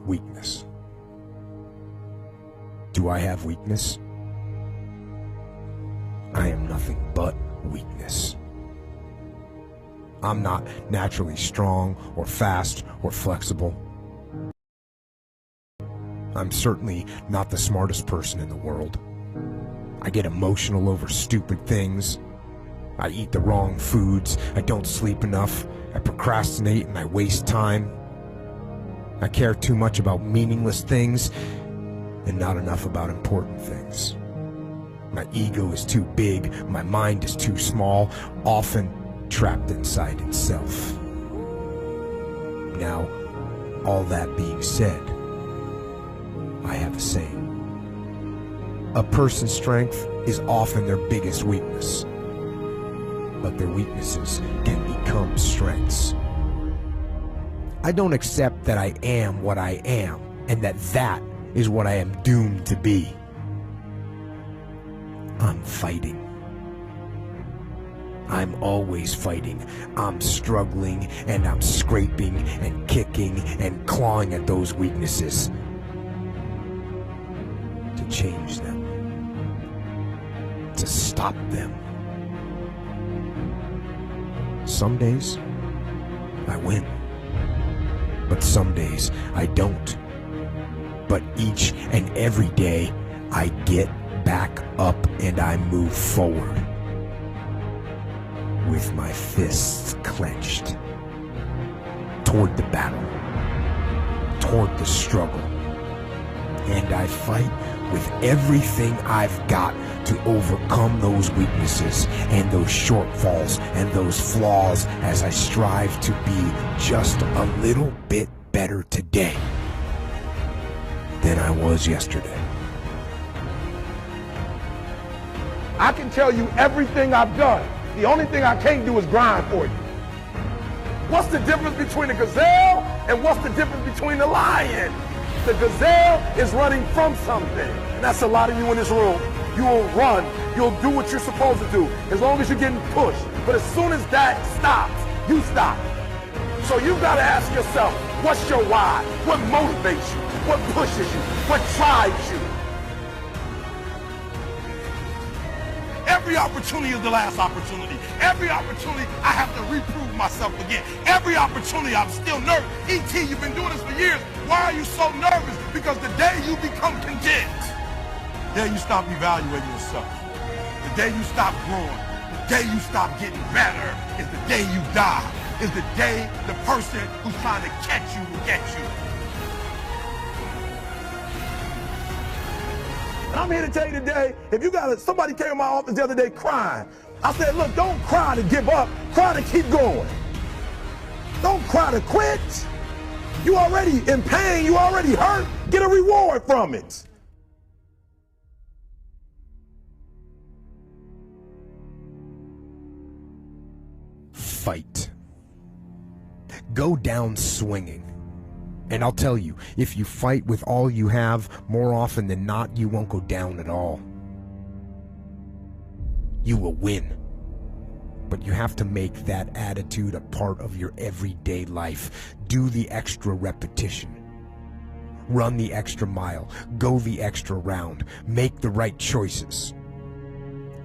weakness. Do I have weakness? I am nothing but weakness. I'm not naturally strong or fast or flexible. I'm certainly not the smartest person in the world. I get emotional over stupid things. I eat the wrong foods. I don't sleep enough. I procrastinate and I waste time. I care too much about meaningless things and not enough about important things. My ego is too big. My mind is too small, often trapped inside itself. Now, all that being said, I have a saying. A person's strength is often their biggest weakness, but their weaknesses can become strengths. I don't accept that I am what I am, and that is what I am doomed to be. I'm fighting. I'm always fighting. I'm struggling, and I'm scraping and kicking and clawing at those weaknesses to change them, to stop them. Some days I win, but some days I don't. But each and every day I get back up and I move forward with my fists clenched toward the battle, toward the struggle. And I fight with everything I've got to overcome those weaknesses and those shortfalls and those flaws as I strive to be just a little bit better today than I was yesterday. I can tell you everything I've done. The only thing I can't do is grind for you. What's the difference between a gazelle and what's the difference between a lion? The gazelle is running from something. And that's a lot of you in this room. You will run. You'll do what you're supposed to do as long as you're getting pushed. But as soon as that stops, you stop. So you've got to ask yourself, what's your why? What motivates you? What pushes you? What drives you? Every opportunity is the last opportunity. Every opportunity, I have to reprove myself again. Every opportunity, I'm still nervous. E.T., you've been doing this for years. Why are you so nervous? Because the day you become content, the day you stop evaluating yourself, the day you stop growing, the day you stop getting better is the day you die. Is the day the person who's trying to catch you will get you. And I'm here to tell you today, if you got somebody came in my office the other day crying. I said, look, don't cry to give up, cry to keep going. Don't cry to quit. You already in pain, you already hurt, get a reward from it. Fight. Go down swinging. And I'll tell you, if you fight with all you have, more often than not, you won't go down at all. You will win. But you have to make that attitude a part of your everyday life. Do the extra repetition. Run the extra mile. Go the extra round. Make the right choices.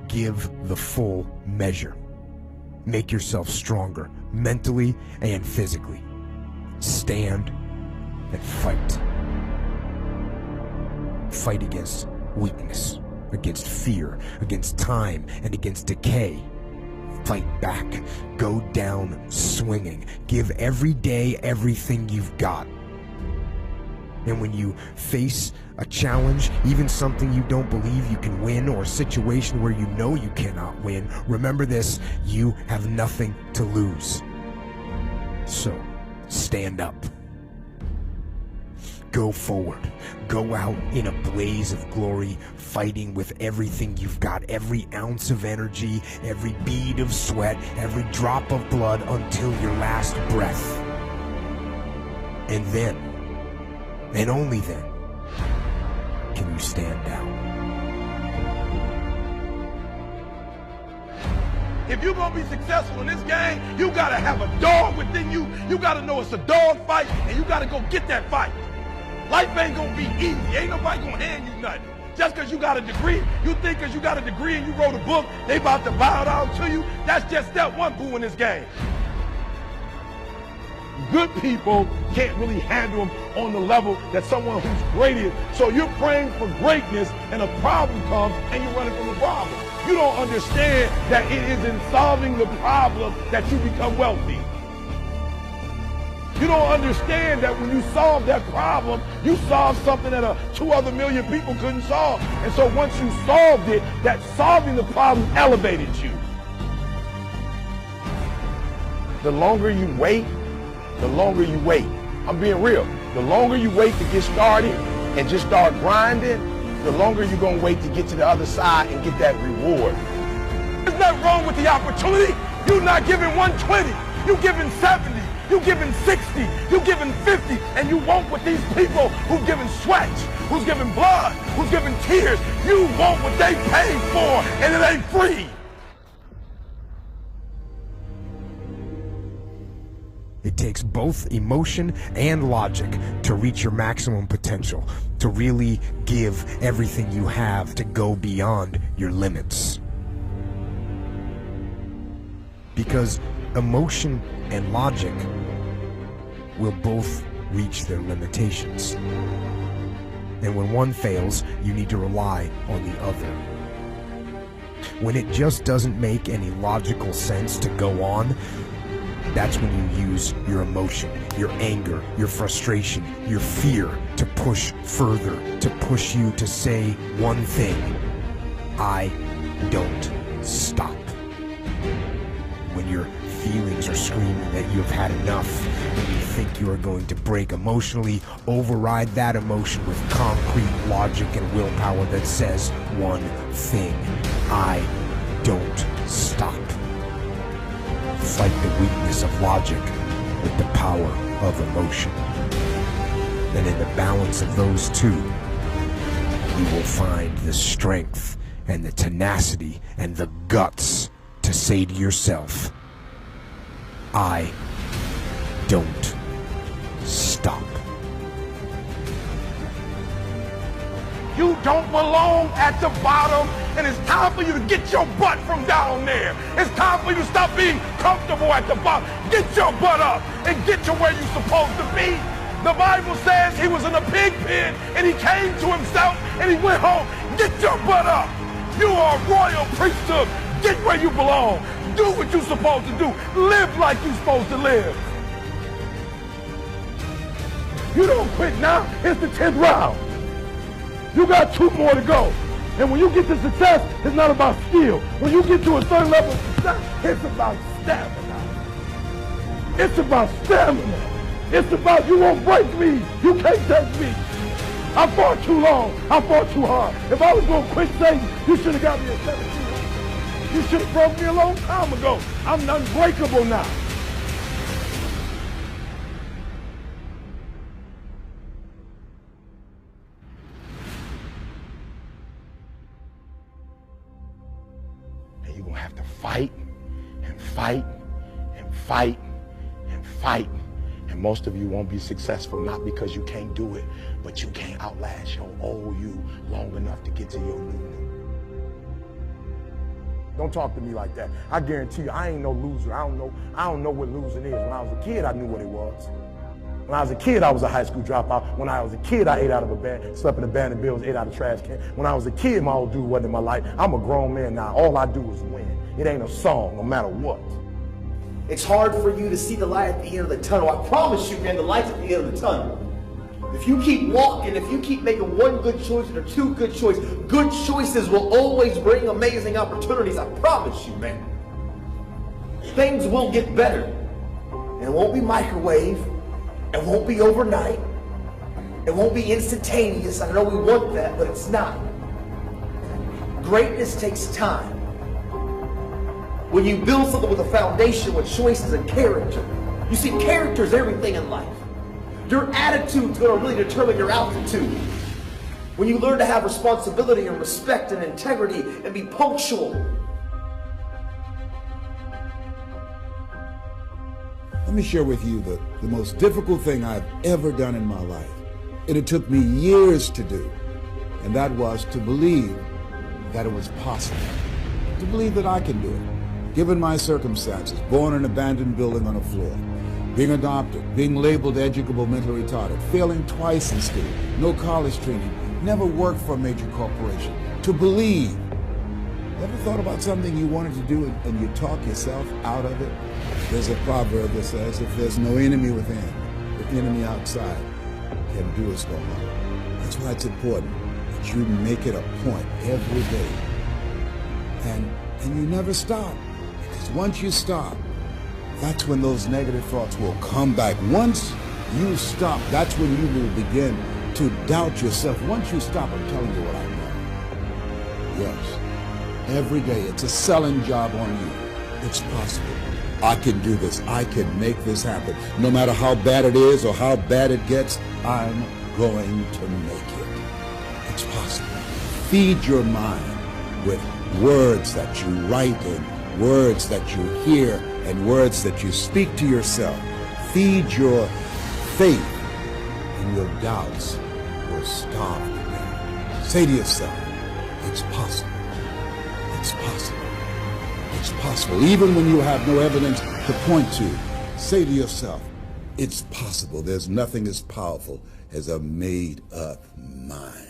Give the full measure. Make yourself stronger, mentally and physically. Stand and fight. Fight against weakness, against fear, against time, and against decay. Fight back. Go down swinging. Give every day everything you've got. And when you face a challenge, even something you don't believe you can win, or a situation where you know you cannot win, remember this: you have nothing to lose. So, stand up. Go forward. Go out in a blaze of glory, fighting with everything you've got, every ounce of energy, every bead of sweat, every drop of blood, until your last breath. And then, and only then, can you stand down. If you're going to be successful in this game, you got to have a dog within you. You got to know it's a dog fight, and you got to go get that fight. Life ain't gonna be easy. Ain't nobody gonna hand you nothing. Just because you got a degree, you think because you got a degree and you wrote a book, they about to bow down to you. That's just step one, boo, in this game. Good people can't really handle them on the level that someone who's great is. So you're praying for greatness and a problem comes and you're running from the problem. You don't understand that it is in solving the problem that you become wealthy. You don't understand that when you solve that problem, you solve something that 2 other million people couldn't solve. And so once you solved it, that solving the problem elevated you. The longer you wait, the longer you wait. I'm being real. The longer you wait to get started and just start grinding, the longer you're going to wait to get to the other side and get that reward. There's nothing wrong with the opportunity. You're not giving 120. You're giving 70. You're giving 60. You're giving 50. And you want what these people who've given sweat, who's giving blood, who's giving tears, you want what they paid for, and it ain't free. It takes both emotion and logic to reach your maximum potential, to really give everything you have, to go beyond your limits. Because emotion and logic will both reach their limitations. And when one fails, you need to rely on the other. When it just doesn't make any logical sense to go on, that's when you use your emotion, your anger, your frustration, your fear to push further, to push you to say one thing: I don't stop. When your feelings are screaming that you have had enough and you think you are going to break emotionally, override that emotion with concrete logic and willpower that says one thing: I don't stop. Fight the weakness of logic with the power of emotion. And in the balance of those two, you will find the strength and the tenacity and the guts to say to yourself, I don't stop. You don't belong at the bottom, and it's time for you to get your butt from down there. It's time for you to stop being comfortable at the bottom. Get your butt up and get to where you're supposed to be. The Bible says he was in a pig pen and he came to himself and he went home. Get your butt up. You are a royal priesthood. Get where you belong. Do what you're supposed to do. Live like you're supposed to live. You don't quit now. It's the 10th round. You got 2 more to go. And when you get to success, it's not about skill. When you get to a certain level of success, it's about stamina. It's about stamina. It's about you won't break me. You can't take me. I fought too long. I fought too hard. If I was going to quit Satan, you should have got me at 17. You should have broke me a long time ago. I'm unbreakable now. And you're going to have to fight and fight and fight and fight. And most of you won't be successful, not because you can't do it, but you can't outlast your old you long enough to get to your new you. Don't talk to me like that. I guarantee you, I ain't no loser. I don't know what losing is. When I was a kid, I knew what it was. When I was a kid, I was a high school dropout. When I was a kid, I ate out of a bed, slept in abandoned buildings, ate out of trash can. When I was a kid, my old dude wasn't in my life. I'm a grown man now. All I do is win. It ain't a song, no matter what. It's hard for you to see the light at the end of the tunnel. I promise you, man, the light's at the end of the tunnel. If you keep walking, if you keep making one good choice or 2 good choices will always bring amazing opportunities. I promise you, man. Things will get better. And it won't be microwave. It won't be overnight. It won't be instantaneous. I know we want that, but it's not. Greatness takes time. When you build something with a foundation with choices and character, you see, character is everything in life. Your attitude's going to really determine your altitude. When you learn to have responsibility and respect and integrity and be punctual. Let me share with you the most difficult thing I've ever done in my life. and it took me years to do, and that was to believe that it was possible, to believe that I can do it. Given my circumstances, born in an abandoned building on a floor, being adopted, being labeled educable mentally retarded, failing twice in school, no college training, never worked for a major corporation, to believe. Ever thought about something you wanted to do and you talk yourself out of it? There's a proverb that says, if there's no enemy within, the enemy outside can do us no harm. That's why it's important that you make it a point every day. And you never stop. Because once you stop, that's when those negative thoughts will come back. Once you stop, that's when you will begin to doubt yourself. Once you stop, I'm telling you what I know. Yes. Every day, it's a selling job on you. It's possible. I can do this. I can make this happen. No matter how bad it is or how bad it gets, I'm going to make it. It's possible. Feed your mind with words that you write and words that you hear and words that you speak to yourself. Feed your faith, and your doubts will starve to death. Say to yourself, it's possible. It's possible. It's possible. Even when you have no evidence to point to, say to yourself, it's possible. There's nothing as powerful as a made-up mind.